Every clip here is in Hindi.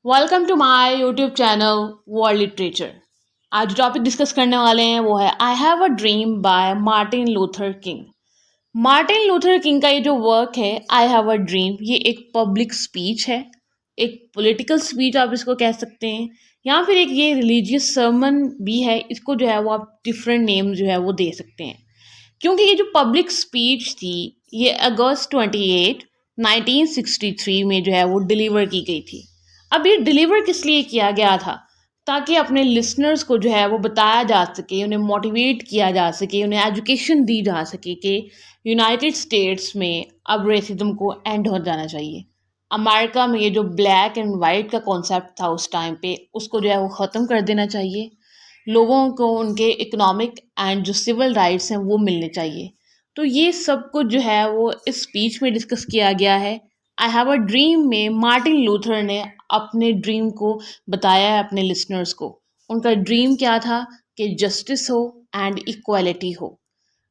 Welcome to my YouTube channel world literature. आज जो टॉपिक डिस्कस करने वाले हैं वो है I have a dream by Martin Luther King. Martin Luther King का ये जो वर्क है आई हैव अ ड्रीम, ये एक पब्लिक स्पीच है, एक पॉलिटिकल स्पीच आप इसको कह सकते हैं, या फिर एक ये रिलीजियस सर्मन भी है। इसको जो है वो आप डिफरेंट नेम जो है वो दे सकते हैं, क्योंकि ये जो पब्लिक स्पीच थी ये अगस्त 28 1963 में जो है वो डिलीवर की गई थी। अब ये डिलीवर किस लिए किया गया था? ताकि अपने लिसनर्स को जो है वो बताया जा सके, उन्हें मोटिवेट किया जा सके, उन्हें एजुकेशन दी जा सके कि यूनाइटेड स्टेट्स में अब रेसिज्म को एंड हो जाना चाहिए। अमेरिका में ये जो ब्लैक एंड वाइट का कॉन्सेप्ट था उस टाइम पे, उसको जो है वो ख़त्म कर देना चाहिए। लोगों को उनके इकोनॉमिक एंड जो सिविल राइट्स हैं वो मिलने चाहिए। तो ये सब कुछ जो है वो इस स्पीच में डिस्कस किया गया है। आई हैव अ ड्रीम में मार्टिन लूथर ने अपने ड्रीम को बताया है अपने लिसनर्स को। उनका ड्रीम क्या था? कि जस्टिस हो एंड इक्वालिटी हो।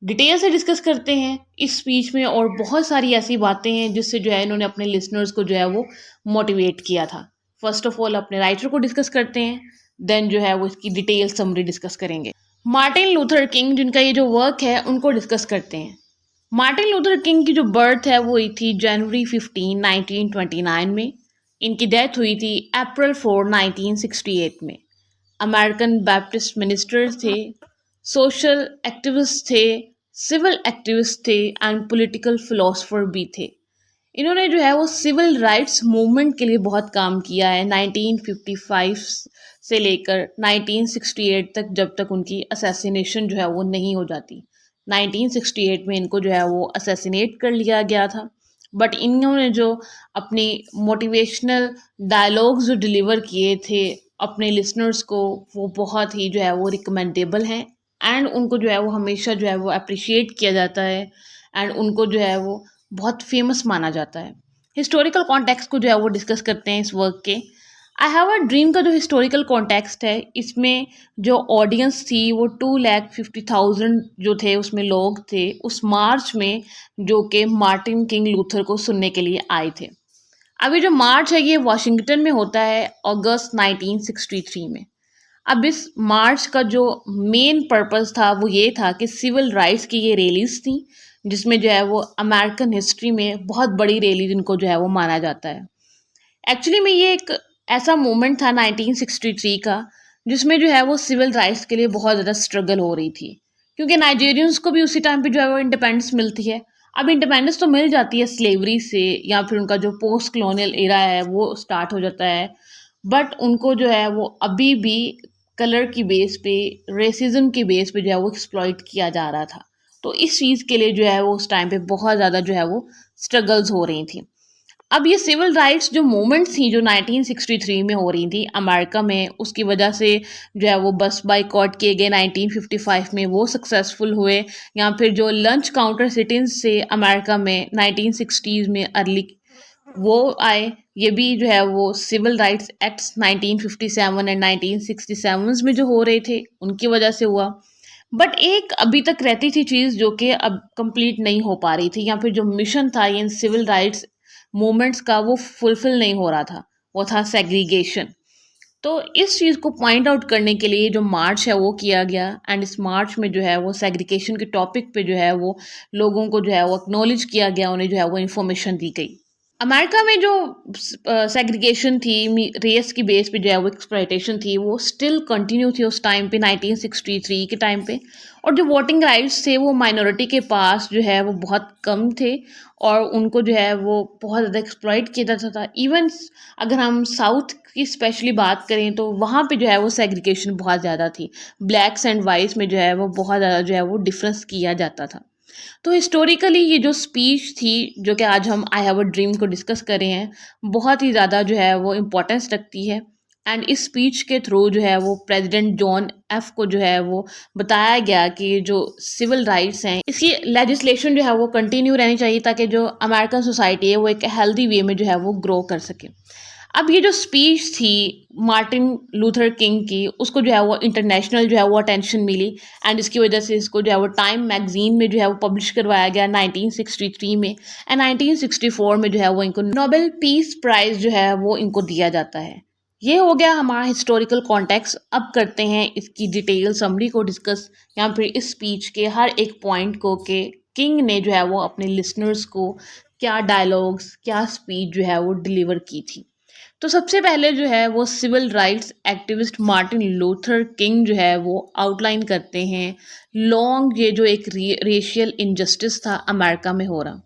डिटेल से डिस्कस करते हैं इस स्पीच में, और बहुत सारी ऐसी बातें हैं जिससे जो है इन्होंने अपने लिसनर्स को जो है वो मोटिवेट किया था। फर्स्ट ऑफ ऑल अपने राइटर को डिस्कस करते हैं, देन जो है वो इसकी डिटेल समरी डिस्कस करेंगे। मार्टिन लूथर किंग जिनका ये जो वर्क है उनको डिस्कस करते हैं। मार्टिन लूथर किंग की जो बर्थ है वो हुई थी जनवरी 15 1929 में। इनकी डेथ हुई थी अप्रैल 4 1968 में। अमेरिकन बैप्टिस्ट मिनिस्टर थे, सोशल एक्टिविस्ट थे, सिविल एक्टिविस्ट थे एंड पॉलिटिकल फिलोसोफर भी थे। इन्होंने जो है वो सिविल राइट्स मूवमेंट के लिए बहुत काम किया है 1955 से लेकर 1968 तक, जब तक उनकी असैसिनेशन जो है वो नहीं हो जाती। 1968 में इनको जो है वो असैसिनेट कर लिया गया था, बट इन्होंने जो अपनी मोटिवेशनल डायलॉग्स जो डिलीवर किए थे अपने लिसनर्स को, वो बहुत ही जो है वो रिकमेंडेबल हैं एंड उनको जो है वो हमेशा जो है वो अप्रिशिएट किया जाता है एंड उनको जो है वो बहुत फेमस माना जाता है। हिस्टोरिकल कॉन्टेक्स्ट को जो है वो डिस्कस करते हैं इस वर्क के। आई हैव अ ड्रीम का जो हिस्टोरिकल कॉन्टेक्स्ट है, इसमें जो ऑडियंस थी वो 2,50,000 जो थे उसमें लोग थे उस मार्च में, जो कि मार्टिन किंग लूथर को सुनने के लिए आए थे। अभी जो मार्च है ये वाशिंगटन में होता है अगस्त 1963 में। अब इस मार्च का जो मेन पर्पस था वो ये था कि सिविल राइट्स की ये रैलीज थी, जिसमें जो है वो अमेरिकन हिस्ट्री में बहुत बड़ी रैली जिनको जो है वो माना जाता है। एक्चुअली में ये एक ऐसा मोमेंट था 1963 का जिसमें जो है वो सिविल राइट्स के लिए बहुत ज़्यादा स्ट्रगल हो रही थी, क्योंकि नाइजेरियंस को भी उसी टाइम पे जो है वो इंडिपेंडेंस मिलती है। अब इंडिपेंडेंस तो मिल जाती है स्लेवरी से, या फिर उनका जो पोस्ट कॉलोनियल एरा है वो स्टार्ट हो जाता है, बट उनको जो है वो अभी भी कलर की बेस पे, रेसिज्म की बेस पे जो है वो एक्सप्लॉइट किया जा रहा था। तो इस चीज़ के लिए जो है वो उस टाइम पे बहुत ज़्यादा जो है वो स्ट्रगल्स हो रही थी। अब ये सिविल राइट्स जो मूवमेंट थी जो 1963 में हो रही थी अमेरिका में, उसकी वजह से जो है वो बस बाइकॉट किए गए 1955 में, वो सक्सेसफुल हुए। या फिर जो लंच काउंटर सिटिंग्स से अमेरिका में 1960s में अर्ली वो आए, ये भी जो है वो सिविल राइट्स एक्ट्स 1957 एंड 1967 में जो हो रहे थे उनकी वजह से हुआ। बट एक अभी तक रहती थी चीज़ जो कि अब कंप्लीट नहीं हो पा रही थी, या फिर जो मिशन था इन सिविल राइट्स मूवमेंट्स का वो फुलफिल नहीं हो रहा था, वो था सेग्रीगेशन। तो इस चीज़ को पॉइंट आउट करने के लिए जो मार्च है वो किया गया एंड इस मार्च में जो है वो सेग्रीगेशन के टॉपिक पे जो है वो लोगों को जो है वो एक्नॉलेज किया गया, उन्हें जो है वो इन्फॉर्मेशन दी गई। अमेरिका में जो सेग्रीगेशन थी, रेस की बेस पे जो है वो एक्सप्लॉयटेशन थी, वो स्टिल कंटिन्यू थी उस टाइम पे 1963 के टाइम पे। और जो वोटिंग राइट्स थे वो माइनॉरिटी के पास जो है वो बहुत कम थे, और उनको जो है वो बहुत ज़्यादा एक्सप्लॉइट किया जाता था। इवन अगर हम साउथ की स्पेशली बात करें तो वहाँ पे जो है वो सेग्रीगेशन बहुत ज़्यादा थी। ब्लैक्स एंड वाइट्स में जो है वो बहुत ज़्यादा जो है वो डिफरेंस किया जाता था। तो हिस्टोरिकली ये जो स्पीच थी जो कि आज हम आई हैव अ ड्रीम को डिस्कस कर रहे हैं, बहुत ही ज़्यादा जो है वो इम्पोर्टेंस रखती है। एंड इस स्पीच के थ्रू जो है वो प्रेसिडेंट जॉन एफ को जो है वो बताया गया कि जो सिविल राइट्स हैं इसकी लेजिस्लेशन जो है वो कंटिन्यू रहनी चाहिए, ताकि जो अमेरिकन सोसाइटी है वो एक हेल्दी वे में जो है वो ग्रो कर सके। अब ये जो स्पीच थी मार्टिन लूथर किंग की, उसको जो है वो इंटरनेशनल जो है वो अटेंशन मिली एंड इसकी वजह से इसको जो है वो टाइम मैगजीन में जो है वो पब्लिश करवाया गया 1963 में एंड 1964 में जो है वो इनको नोबेल पीस प्राइज जो है वो इनको दिया जाता है। ये हो गया हमारा हिस्टोरिकल कॉन्टेक्स्ट। अब करते हैं इसकी डिटेल समरी को डिस्कस, या फिर इस स्पीच के हर एक पॉइंट को कि किंग ने जो है वो अपने लिसनर्स को क्या डायलॉग्स, क्या स्पीच जो है वो डिलीवर की थी। तो सबसे पहले जो है वो civil rights activist Martin Luther King जो है वो आउटलाइन करते हैं लॉन्ग ये जो एक रेशियल इनजस्टिस था अमेरिका में हो रहा,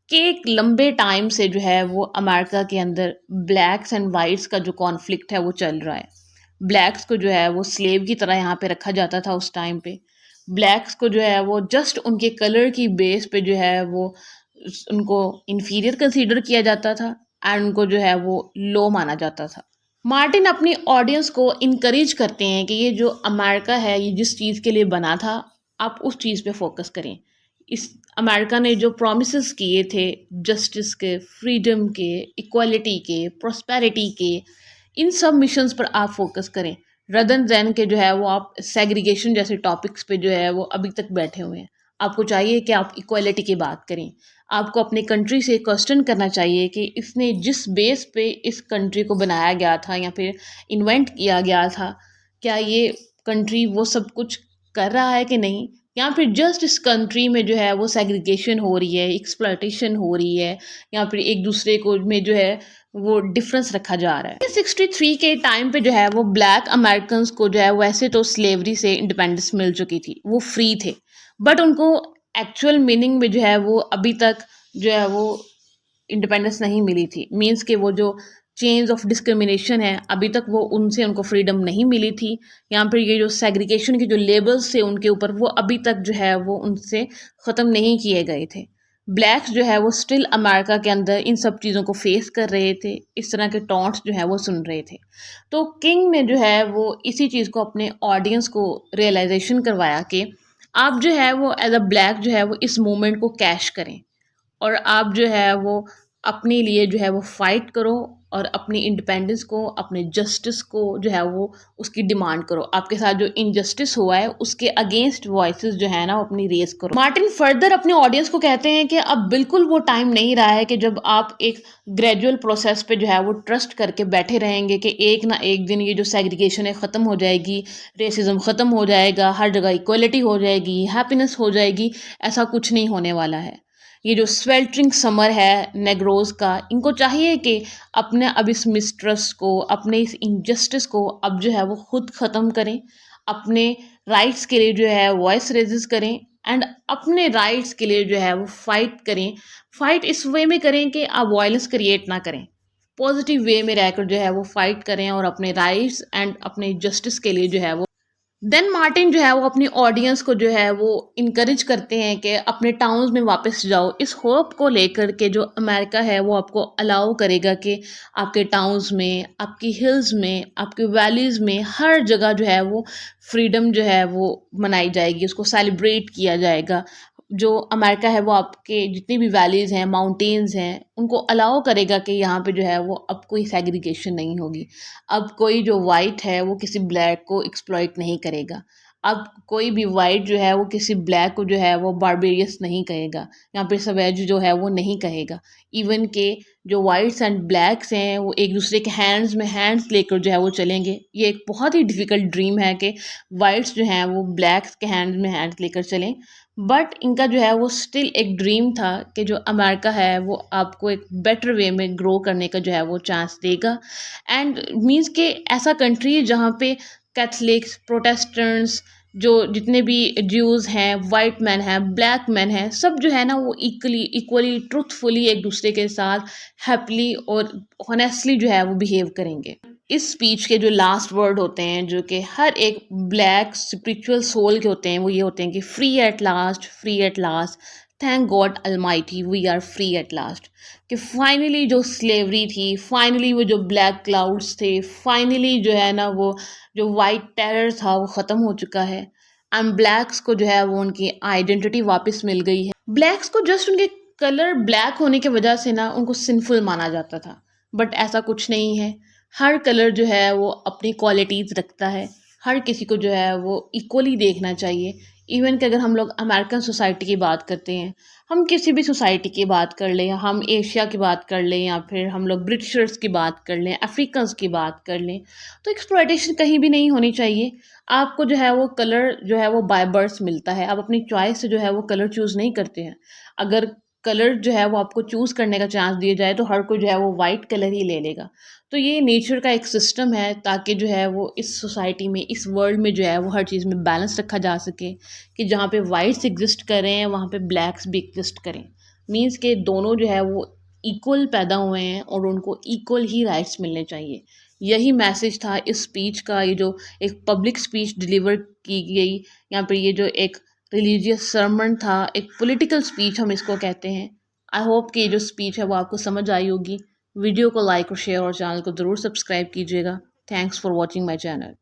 कि एक लंबे टाइम से जो है वो अमेरिका के अंदर ब्लैक्स एंड वाइट्स का जो कॉन्फ्लिक्ट है वो चल रहा है। ब्लैक्स को जो है वो स्लेव की तरह यहाँ पे रखा जाता था उस टाइम पे। ब्लैक्स को जो है वो जस्ट उनके कलर की बेस पे जो है वो उनको इन्फीरियर कंसीडर किया जाता था एंड उनको जो है वो लो माना जाता था। मार्टिन अपनी ऑडियंस को इनकरेज करते हैं कि ये जो अमेरिका है ये जिस चीज़ के लिए बना था आप उस चीज़ पे फोकस करें। इस अमेरिका ने जो प्रोमिस किए थे जस्टिस के, फ्रीडम के, इक्वालिटी के, प्रॉस्पेरिटी के, इन सब मिशंस पर आप फोकस करें रदर दैन के जो है वो आप सेग्रीगेशन जैसे टॉपिक्स पे जो है वो अभी तक बैठे हुए हैं। आपको चाहिए कि आप इक्वालिटी की बात करें। आपको अपने कंट्री से क्वेश्चन करना चाहिए कि इसने जिस बेस पे इस कंट्री को बनाया गया था या फिर इन्वेंट किया गया था, क्या ये कंट्री वो सब कुछ कर रहा है कि नहीं, या फिर जस्ट इस कंट्री में जो है वो सेग्रीगेशन हो रही है, एक्सप्लॉयटेशन हो रही है, या फिर एक दूसरे को में जो है वो डिफरेंस रखा जा रहा है। 63 के टाइम पे जो है वो ब्लैक अमेरिकन को जो है वैसे तो स्लेवरी से इंडिपेंडेंस मिल चुकी थी, वो फ्री थे, बट उनको एक्चुअल मीनिंग में जो है वो अभी तक जो है वो इंडिपेंडेंस नहीं मिली थी। मीन्स के वो जो चेंज ऑफ डिस्क्रिमिनेशन है अभी तक वो उनसे उनको फ्रीडम नहीं मिली थी। यहाँ पर ये जो सेग्रीगेशन के जो लेबल्स थे उनके ऊपर वो अभी तक जो है वो उनसे ख़त्म नहीं किए गए थे। ब्लैक्स जो है वो स्टिल अमेरिका के अंदर इन सब चीज़ों को फेस कर रहे थे, इस तरह के टॉन्ट्स जो है वो सुन रहे थे। तो किंग ने जो है वो इसी चीज़ को अपने ऑडियंस को रियलाइजेशन करवाया कि आप जो है वो एज अ ब्लैक जो है वो इस मूवमेंट को कैश करें और आप जो है वो अपने लिए जो है वो फाइट करो और अपनी इंडिपेंडेंस को, अपने जस्टिस को जो है वो उसकी डिमांड करो। आपके साथ जो इनजस्टिस हुआ है उसके अगेंस्ट वॉइसेस जो है ना वो अपनी रेस करो। मार्टिन फर्दर अपने ऑडियंस को कहते हैं कि अब बिल्कुल वो टाइम नहीं रहा है कि जब आप एक ग्रेजुअल प्रोसेस पे जो है वो ट्रस्ट करके बैठे रहेंगे कि एक ना एक दिन ये जो सेग्रीगेशन है ख़त्म हो जाएगी, रेसिज्म ख़त्म हो जाएगा, हर जगह इक्वलिटी हो जाएगी, हैप्पीनेस हो जाएगी। ऐसा कुछ नहीं होने वाला है। ये जो स्वेल्टरिंग समर है नेग्रोज का, इनको चाहिए कि अपने अब इस मिस्ट्रस्ट को, अपने इस इनजस्टिस को अब जो है वो खुद ख़त्म करें, अपने राइट्स के लिए जो है वॉइस रेजिस करें एंड अपने राइट्स के लिए जो है वो फाइट करें। फाइट इस वे में करें कि आप वायलेंस क्रिएट ना करें, पॉजिटिव वे में रहकर जो है वो फाइट करें और अपने राइट्स एंड अपने जस्टिस के लिए जो है वो। देन मार्टिन जो है वो अपनी ऑडियंस को जो है वो इनकरेज करते हैं कि अपने टाउन्स में वापस जाओ, इस होप को लेकर के जो अमेरिका है वो आपको अलाउ करेगा कि आपके टाउन्स में, आपकी हिल्स में, आपकी वैलीज़ में हर जगह जो है वो फ्रीडम जो है वो मनाई जाएगी, उसको सेलिब्रेट किया जाएगा। जो अमेरिका है वो आपके जितनी भी वैलीज़ हैं, माउंटेन्स हैं, उनको अलाउ करेगा कि यहाँ पे जो है वो अब कोई सेग्रीगेशन नहीं होगी। अब कोई जो वाइट है वो किसी ब्लैक को एक्सप्लॉइट नहीं करेगा। अब कोई भी वाइट जो है वो किसी ब्लैक को जो है वो बारबेरियस नहीं कहेगा, यहाँ पे सवैज जो है वो नहीं कहेगा। इवन के जो वाइट्स एंड ब्लैक्स हैं वो एक दूसरे के हैंड्स में हैंड्स लेकर जो है वो चलेंगे। ये एक बहुत ही डिफ़िकल्ट ड्रीम है कि वाइट्स जो हैं वो ब्लैक्स के हैंड्स में हैंड्स लेकर चलें, बट इनका जो है वो स्टिल एक ड्रीम था कि जो अमेरिका है वो आपको एक बेटर वे में ग्रो करने का जो है वो चांस देगा। एंड मीन्स के ऐसा कंट्री है जहाँ पे कैथलिक्स, प्रोटेस्टेंट्स, जो जितने भी ज्यूज़ हैं, वाइट मैन हैं, ब्लैक मैन हैं, सब जो है ना वो इक्वली ट्रुथफुली एक दूसरे के साथ हैप्पीली और ऑनेस्टली जो है वो बिहेव करेंगे। इस स्पीच के जो लास्ट वर्ड होते हैं जो कि हर एक ब्लैक स्पिरिचुअल सोल के होते हैं वो ये होते हैं कि free at last, free at last, thank God almighty we are free at last. कि फाइनली जो स्लेवरी थी, फाइनली वो जो ब्लैक क्लाउड्स थे, फाइनली जो है ना वो जो वाइट टेरर था वो ख़त्म हो चुका है एंड ब्लैक्स को जो है वो उनकी आइडेंटिटी वापस मिल गई है। ब्लैक्स को जस्ट उनके कलर ब्लैक होने की वजह से ना उनको सिंफुल माना जाता था, बट ऐसा कुछ नहीं है। हर कलर जो है वो अपनी क्वालिटीज़ रखता है, हर किसी को जो है वो इक्वली देखना चाहिए, इवन कि अगर हम लोग अमेरिकन सोसाइटी की बात करते हैं, हम किसी भी सोसाइटी की बात कर लें, हम एशिया की बात कर लें या फिर हम लोग ब्रिटिशर्स की बात कर लें, अफ्रीकन्स की बात कर लें, तो एक्सप्लॉयटेशन कहीं भी नहीं होनी चाहिए। आपको जो है वो कलर जो है वो बाय बर्थ मिलता है, आप अपनी चॉइस से जो है वो कलर चूज़ नहीं करते हैं। अगर कलर जो है वो आपको चूज़ करने का चांस दिया जाए तो हर कोई जो है वो वाइट कलर ही ले लेगा। तो ये नेचर का एक सिस्टम है ताकि जो है वो इस सोसाइटी में, इस वर्ल्ड में जो है वो हर चीज़ में बैलेंस रखा जा सके कि जहाँ पे वाइट्स एग्जिस्ट करें वहाँ पे ब्लैक्स भी एग्जिस्ट करें। मीन्स के दोनों जो है वो इक्वल पैदा हुए हैं और उनको इक्वल ही राइट्स मिलने चाहिए। यही मैसेज था इस स्पीच का, ये जो एक पब्लिक स्पीच डिलीवर की गई, यहाँ पर ये जो एक रिलीजियस सरमन था, एक पॉलिटिकल स्पीच हम इसको कहते हैं। आई होप कि ये जो स्पीच है वो आपको समझ आई होगी। वीडियो को लाइक और शेयर और चैनल को ज़रूर सब्सक्राइब कीजिएगा। Thanks for watching my channel.